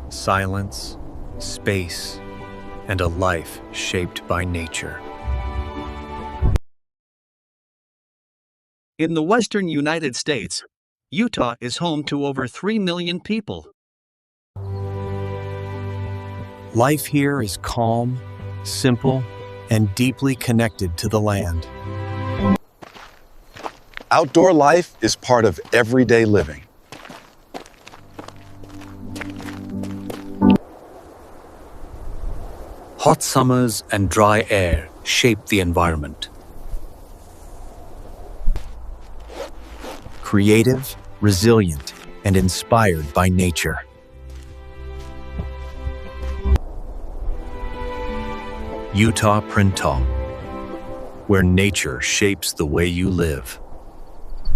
silence, space, and a life shaped by nature. In the western United States, Utah is home to over 3 million people. Life here is calm, simple, and deeply connected to the land. Outdoor life is part of everyday living. Hot summers and dry air shape the environment. Creative, resilient, and inspired by nature. Utah Printemps, where nature shapes the way you live.